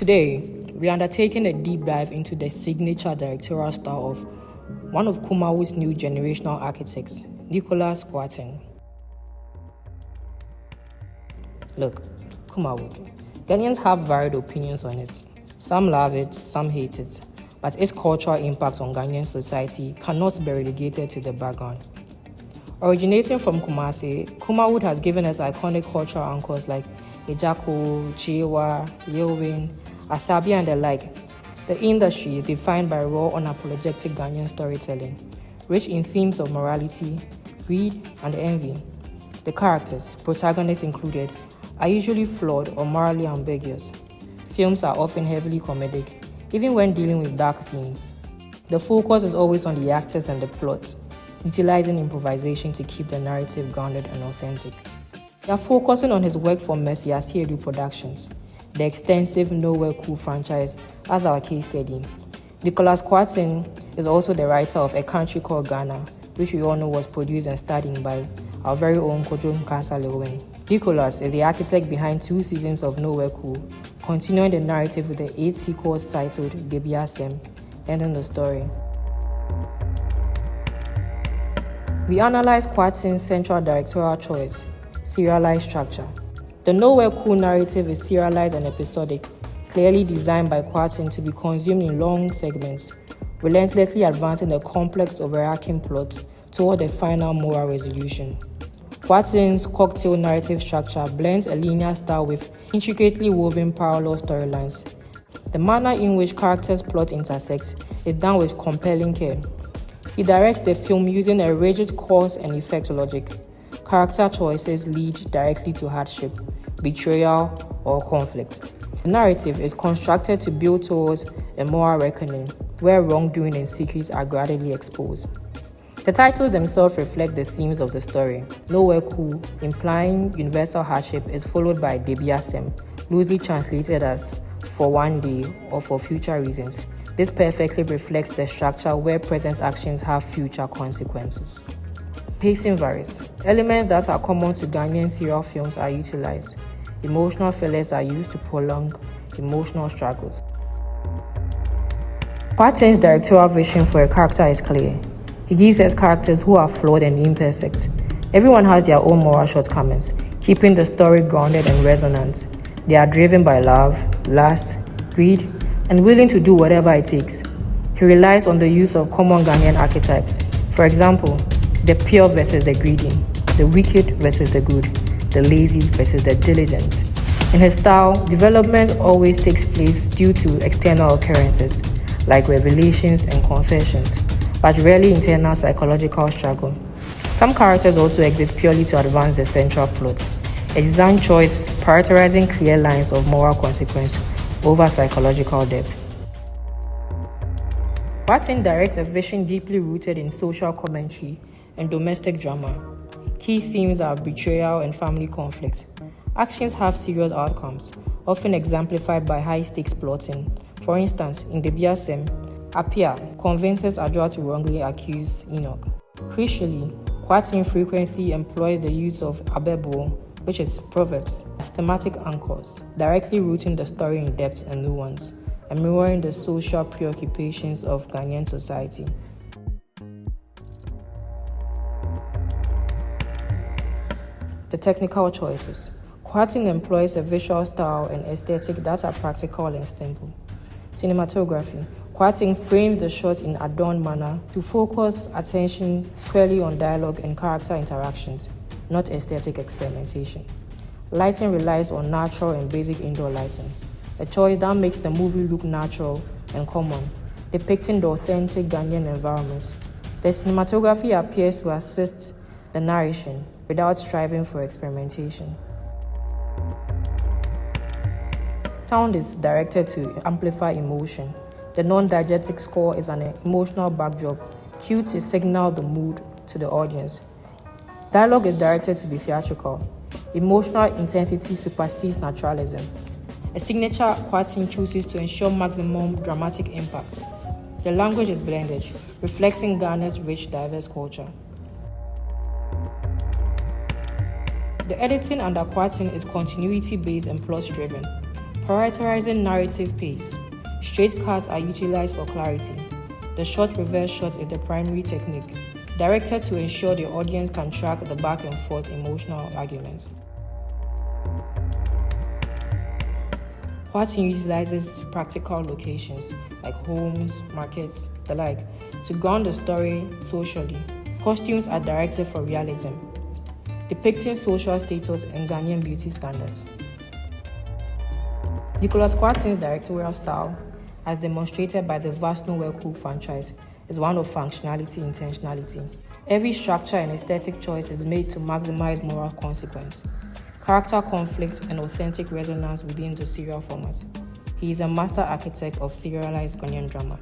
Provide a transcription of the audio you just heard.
Today, we are undertaking a deep dive into the signature directorial style of one of Kumawu's new generational architects, KWARTENG. Look, Kumawu. Ghanaians have varied opinions on it. Some love it, some hate it, but its cultural impact on Ghanaian society cannot be relegated to the background. Originating from Kumasi, Kumawu has given us iconic cultural anchors like Ejako, Chewa, Yewin, Asabi and the like. The industry is defined by raw, unapologetic Ghanaian storytelling, rich in themes of morality, greed, and envy. The characters, protagonists included, are usually flawed or morally ambiguous. Films are often heavily comedic, even when dealing with dark themes. The focus is always on the actors and the plot, utilizing improvisation to keep the narrative grounded and authentic. We are focusing on his work for Mercy Asiedu Productions, the extensive Nowhere Cool franchise, as our case study. KWARTENG is also the writer of A Country Called Ghana, which we all know was produced and starred in by our very own Kojo Nkansa-Lewen. Nicholas is the architect behind 2 seasons of Nowhere Cool, continuing the narrative with the 8 sequels titled Debiasem, ending the story. We analyze KWARTENG's central directorial choice, serialized structure. The Nowhere Cool narrative is serialized and episodic, clearly designed by KWARTENG to be consumed in long segments, relentlessly advancing the complex overarching plot toward a final moral resolution. KWARTENG's cocktail narrative structure blends a linear style with intricately woven parallel storylines. The manner in which characters' plot intersects is done with compelling care. He directs the film using a rigid cause and effect logic. Character choices lead directly to hardship, betrayal, or conflict. The narrative is constructed to build towards a moral reckoning, where wrongdoing and secrets are gradually exposed. The titles themselves reflect the themes of the story. Nowhere Cool, implying universal hardship, is followed by Debiasem, loosely translated as for one day or for future reasons. This perfectly reflects the structure where present actions have future consequences. Pacing varies. Elements that are common to Ghanaian serial films are utilized. Emotional fillers are used to prolong emotional struggles. KWARTENG's directorial vision for a character is clear. He gives us characters who are flawed and imperfect. Everyone has their own moral shortcomings, keeping the story grounded and resonant. They are driven by love, lust, greed, and willing to do whatever it takes. He relies on the use of common Ghanaian archetypes. For example, the pure versus the greedy, the wicked versus the good, the lazy versus the diligent. In his style, development always takes place due to external occurrences, like revelations and confessions, but rarely internal psychological struggle. Some characters also exist purely to advance the central plot, a design choice prioritizing clear lines of moral consequence over psychological depth. KWARTENG directs a vision deeply rooted in social commentary and domestic drama. Key themes are betrayal and family conflict. Actions have serious outcomes, often exemplified by high-stakes plotting. For instance, in Debiasem, Apia convinces Adjoa to wrongly accuse Enoch. Crucially, KWARTENG frequently employs the use of Abebo, which is proverbs, as thematic anchors, directly rooting the story in depth and nuance, and mirroring the social preoccupations of Ghanaian society. The technical choices. KWARTENG employs a visual style and aesthetic that are practical and simple. Cinematography. KWARTENG frames the shot in adorned manner to focus attention squarely on dialogue and character interactions, not aesthetic experimentation. Lighting relies on natural and basic indoor lighting, a choice that makes the movie look natural and common, depicting the authentic Ghanaian environment. The cinematography appears to assist the narration without striving for experimentation. Sound is directed to amplify emotion. The non-diegetic score is an emotional backdrop cued to signal the mood to the audience. Dialogue is directed to be theatrical. Emotional intensity supersedes naturalism. A signature KWARTENG chooses to ensure maximum dramatic impact. The language is blended, reflecting Ghana's rich, diverse culture. The editing under KWARTENG is continuity-based and plot-driven. Prioritizing narrative pace. Straight cuts are utilized for clarity. The short reverse shot is the primary technique, directed to ensure the audience can track the back and forth emotional arguments. KWARTENG utilizes practical locations like homes, markets, the like, to ground the story socially. Costumes are directed for realism, depicting social status and Ghanaian beauty standards. Nicholas KWARTENG's directorial style, as demonstrated by the vast Nowhere Cool franchise, is one of functionality intentionality. Every structure and aesthetic choice is made to maximize moral consequence, character conflict, and authentic resonance within the serial format. He is a master architect of serialized Ghanaian drama.